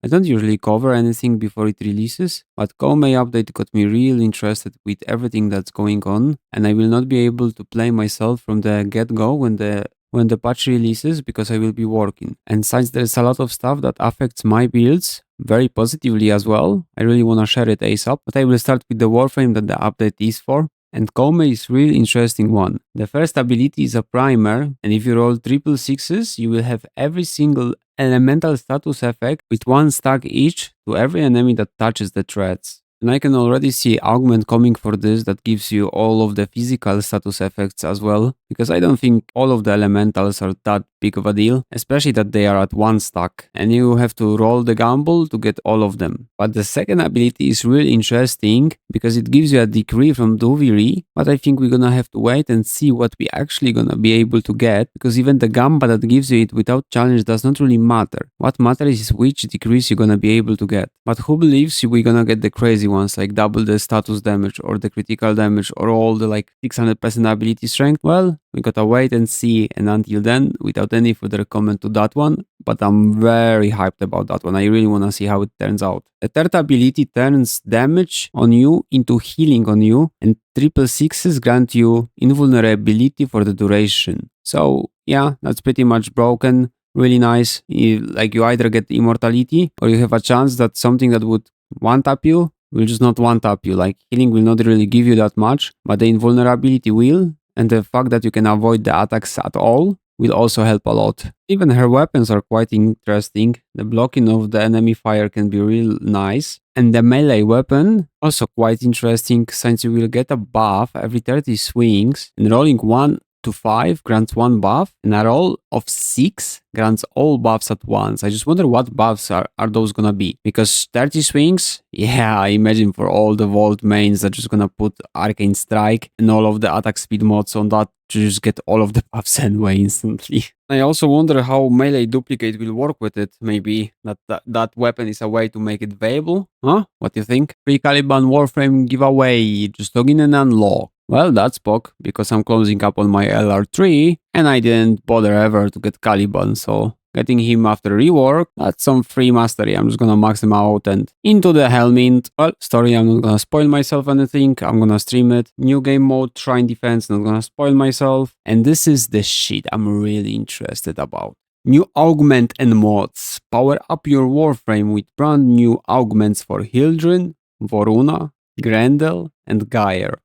I don't usually cover anything before it releases, but Koumei update got me real interested with everything that's going on, and I will not be able to play myself from the get-go when the patch releases because I will be working. And since there's a lot of stuff that affects my builds very positively as well, I really want to share it ASAP, but I will start with the Warframe that the update is for. And Koumei is really interesting one. The first ability is a primer, and if you roll triple sixes, you will have every single elemental status effect with one stack each to every enemy that touches the threads. And I can already see augment coming for this that gives you all of the physical status effects as well, because I don't think all of the elementals are that big of a deal, especially that they are at one stack, and you have to roll the gamble to get all of them. But the second ability is really interesting, because it gives you a decree from Duviri, but I think we're gonna have to wait and see what we actually gonna be able to get, because even the gamba that gives you it without challenge does not really matter. What matters is which decrees you're gonna be able to get. But who believes we're gonna get the crazy ones, like double the status damage or the critical damage or all the like 600% ability strength? Well, we gotta wait and see, and until then, without any further comment to that one, but I'm very hyped about that one. I really wanna see how it turns out. The third ability turns damage on you into healing on you, and triple sixes grant you invulnerability for the duration. So yeah, that's pretty much broken. Really nice. Like you either get immortality or you have a chance that something that would one-tap you will just not one-tap you. Like healing will not really give you that much, but the invulnerability will, and the fact that you can avoid the attacks at all will also help a lot. Even her weapons are quite interesting. The blocking of the enemy fire can be real nice. And the melee weapon, also quite interesting, since you will get a buff every 30 swings, and rolling 1 to 5 grants one buff, and a roll of 6 grants all buffs at once. I just wonder what buffs are those gonna be, because 30 swings, yeah, I imagine for all the vault mains they're just gonna put arcane strike and all of the attack speed mods on that to just get all of the buffs anyway instantly. I also wonder how melee duplicate will work with it. Maybe that weapon is a way to make it viable, huh? What do you think? Free Caliban Warframe giveaway, just log in and unlock. Well, that's POC, because I'm closing up on my LR3 and I didn't bother ever to get Caliban, so getting him after rework, that's some free mastery. I'm just gonna max him out and into the Helmint. Well, story, I'm not gonna spoil myself anything. I'm gonna stream it. New game mode, Shrine Defense, not gonna spoil myself. And this is the shit I'm really interested about. New augment and mods. Power up your Warframe with brand new augments for Hildren, Voruna, Grendel, and Gyre.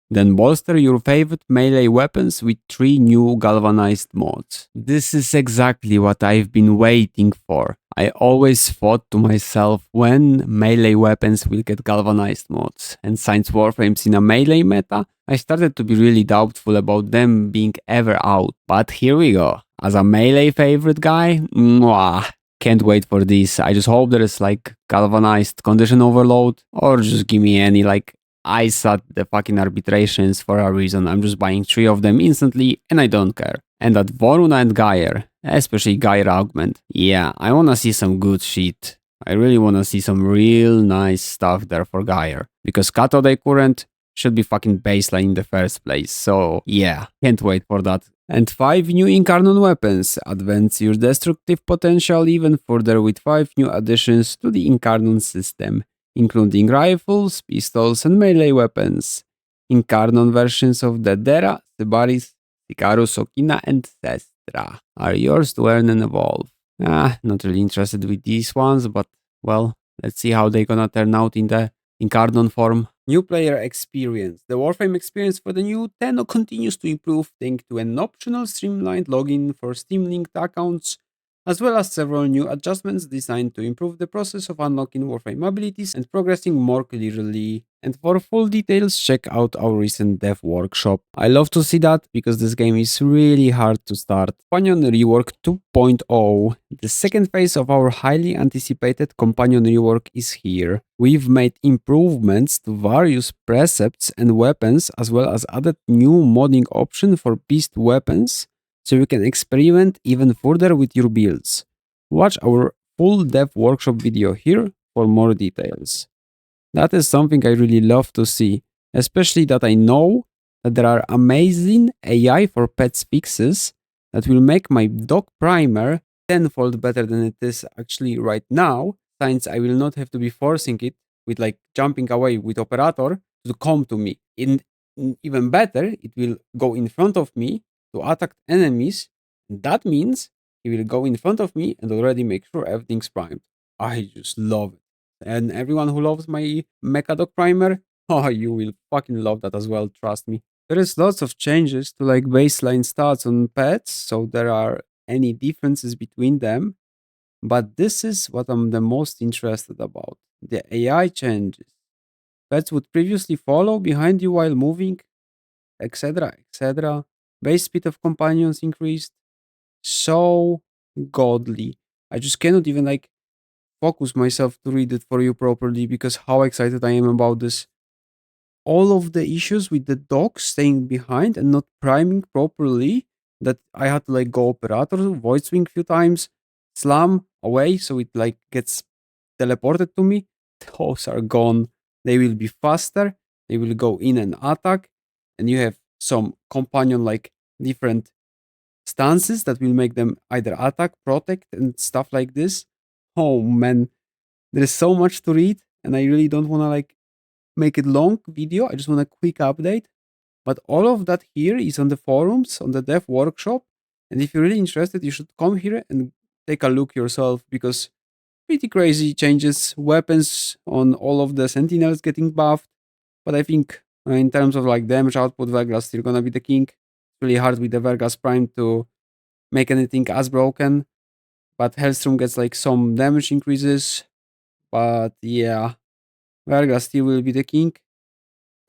Then bolster your favorite melee weapons with 3 new galvanized mods. This is exactly what I've been waiting for. I always thought to myself when melee weapons will get galvanized mods, and since Warframe's in a melee meta, I started to be really doubtful about them being ever out. But here we go. As a melee favorite guy, mwah, can't wait for this. I just hope there is like galvanized condition overload, or just give me any like I set the fucking arbitrations for a reason. I'm just buying 3 of them instantly and I don't care. And that Voruna and Gyre, especially Gyre augment. Yeah, I wanna see some good shit. I really wanna see some real nice stuff there for Gyre. Because Cathode Current should be fucking baseline in the first place. So yeah, can't wait for that. And 5 new Incarnon weapons. Advance your destructive potential even further with 5 new additions to the Incarnon system, including rifles, pistols, and melee weapons. Incarnon versions of the Dera, Sybaris, Sicarus, Okina, and Sestra are yours to earn and evolve. Not really interested with these ones, but well, let's see how they're gonna turn out in the Incarnon form. New player experience. The Warframe experience for the new Tenno continues to improve thanks to an optional streamlined login for Steam-linked accounts, as well as several new adjustments designed to improve the process of unlocking Warframe abilities and progressing more clearly. And for full details, check out our recent dev workshop. I love to see that because this game is really hard to start. Companion Rework 2.0. The second phase of our highly anticipated Companion Rework is here. We've made improvements to various precepts and weapons, as well as added new modding option for beast weapons, so you can experiment even further with your builds. Watch our full dev workshop video here for more details. That is something I really love to see, especially that I know that there are amazing AI for pets fixes that will make my dog primer tenfold better than it is actually right now, since I will not have to be forcing it with like jumping away with operator to come to me. Even better, it will go in front of me to attack enemies. That means he will go in front of me and already make sure everything's primed. I just love it. And everyone who loves my Mechadog primer, oh, you will fucking love that as well, trust me. There is lots of changes to like baseline stats on pets, so there are any differences between them. But this is what I'm the most interested about. The AI changes. Pets would previously follow behind you while moving, etc., etc. Base speed of companions increased. So godly. I just cannot even like focus myself to read it for you properly because how excited I am about this. All of the issues with the dog staying behind and not priming properly, that I had to like go operator, void swing few times, slam away so it like gets teleported to me. Those are gone. They will be faster. They will go in and attack. And you have some companion like different stances that will make them either attack, protect, and stuff like this. Oh man, there is so much to read, and I really don't want to like make it long video. I just want a quick update. But all of that here is on the forums, on the dev workshop. And if you're really interested, you should come here and take a look yourself because pretty crazy changes. Weapons on all of the sentinels getting buffed. But I think in terms of like damage output, Verglas still gonna be the king. It's really hard with the Vergas Prime to make anything as broken. But Hellstrom gets like some damage increases. But yeah, Vergas still will be the king.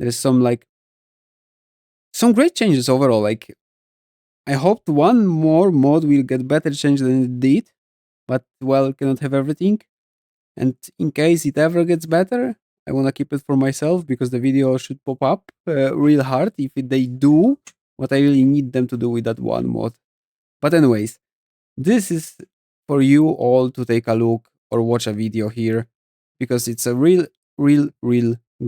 There is some some great changes overall. Like I hoped one more mod will get better change than it did, but well, cannot have everything. And in case it ever gets better, I want to keep it for myself because the video should pop up real hard if they do what I really need them to do with that one mod. But anyways, this is for you all to take a look or watch a video here because it's a real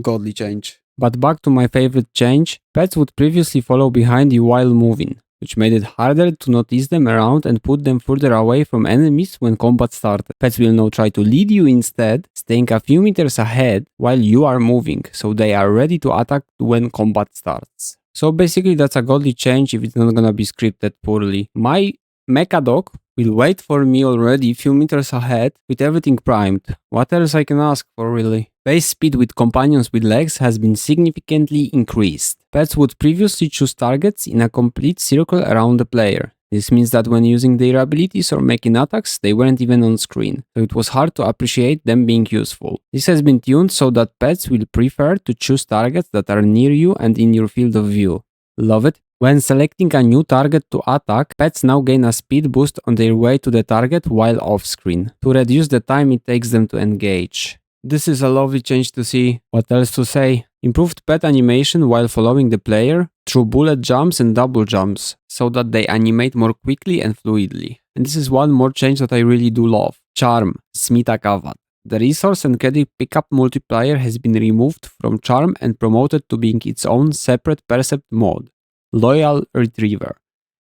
godly change. But back to my favorite change, pets would previously follow behind you while moving, which made it harder to notice them around and put them further away from enemies when combat started. Pets will now try to lead you instead, staying a few meters ahead while you are moving, so they are ready to attack when combat starts. So basically that's a godly change if it's not gonna be scripted poorly. My Mechadog will wait for me already a few meters ahead with everything primed. What else I can ask for really? Base speed with companions with legs has been significantly increased. Pets would previously choose targets in a complete circle around the player. This means that when using their abilities or making attacks, they weren't even on screen, so it was hard to appreciate them being useful. This has been tuned so that pets will prefer to choose targets that are near you and in your field of view. Love it. When selecting a new target to attack, pets now gain a speed boost on their way to the target while off-screen, to reduce the time it takes them to engage. This is a lovely change to see. What else to say? Improved pet animation while following the player through bullet jumps and double jumps, so that they animate more quickly and fluidly. And this is one more change that I really do love. Charm, Smita Kavat. The resource and credit pickup multiplier has been removed from Charm and promoted to being its own separate percept mode. Loyal Retriever.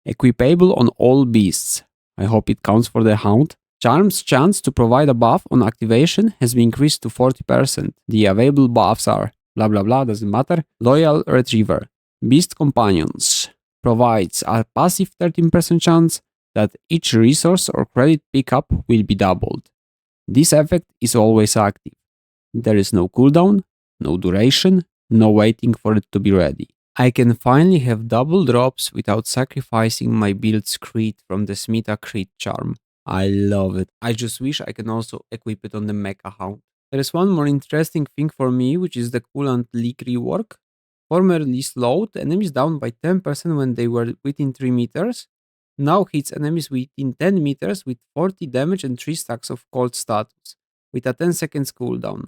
Equipable on all beasts. I hope it counts for the Hound. Charm's chance to provide a buff on activation has been increased to 40%. The available buffs are blah blah blah, doesn't matter. Loyal Retriever. Beast Companions. Provides a passive 13% chance that each resource or credit pickup will be doubled. This effect is always active. There is no cooldown, no duration, no waiting for it to be ready. I can finally have double drops without sacrificing my build's crit from the TennoCreate charm. I love it. I just wish I can also equip it on the Mecha Hound. There is one more interesting thing for me, which is the coolant leak rework. Formerly slowed enemies down by 10% when they were within 3 meters. Now hits enemies within 10 meters with 40 damage and 3 stacks of cold status, with a 10 seconds cooldown.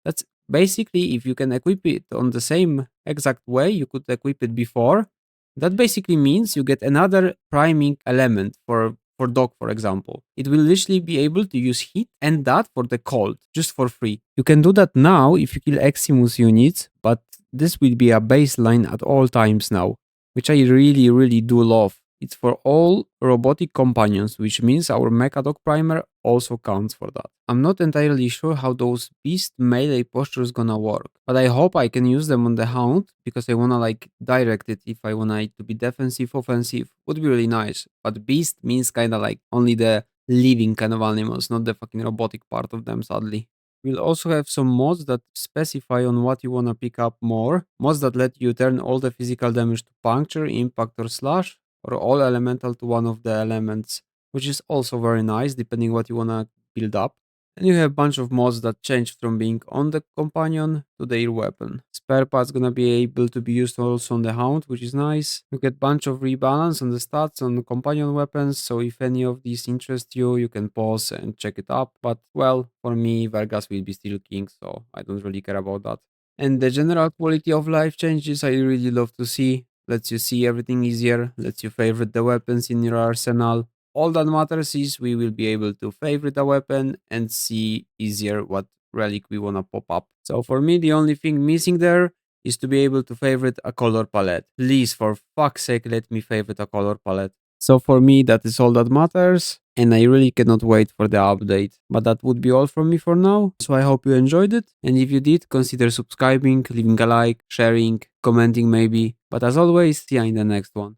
That's basically, if you can equip it on the same exact way you could equip it before, that basically means you get another priming element for dog, for example. It will literally be able to use heat and that for the cold, just for free. You can do that now if you kill Eximus units, but this will be a baseline at all times now, which I really do love. It's for all robotic companions, which means our Mechadog primer also counts for that. I'm not entirely sure how those beast melee postures gonna work, but I hope I can use them on the Hound because I wanna like direct it if I wanna it to be defensive, offensive, would be really nice. But beast means kinda like only the living kind of animals, not the fucking robotic part of them, sadly. We'll also have some mods that specify on what you wanna pick up more. Mods that let you turn all the physical damage to puncture, impact or slash, or all elemental to one of the elements, which is also very nice depending what you wanna build up. And you have a bunch of mods that change from being on the companion to their weapon. Spare parts gonna be able to be used also on the Hound, which is nice. You get bunch of rebalance on the stats on the companion weapons, so if any of these interest you, you can pause and check it up. But well, for me, Vergas will be still king, so I don't really care about that. And the general quality of life changes I really love to see. Lets you see everything easier, lets you favorite the weapons in your arsenal. All that matters is we will be able to favorite a weapon and see easier what relic we wanna pop up. So for me, the only thing missing there is to be able to favorite a color palette. Please, for fuck's sake, let me favorite a color palette. So for me, that is all that matters, and I really cannot wait for the update. But that would be all from me for now, so I hope you enjoyed it, and if you did, consider subscribing, leaving a like, sharing, commenting maybe. But as always, see ya in the next one.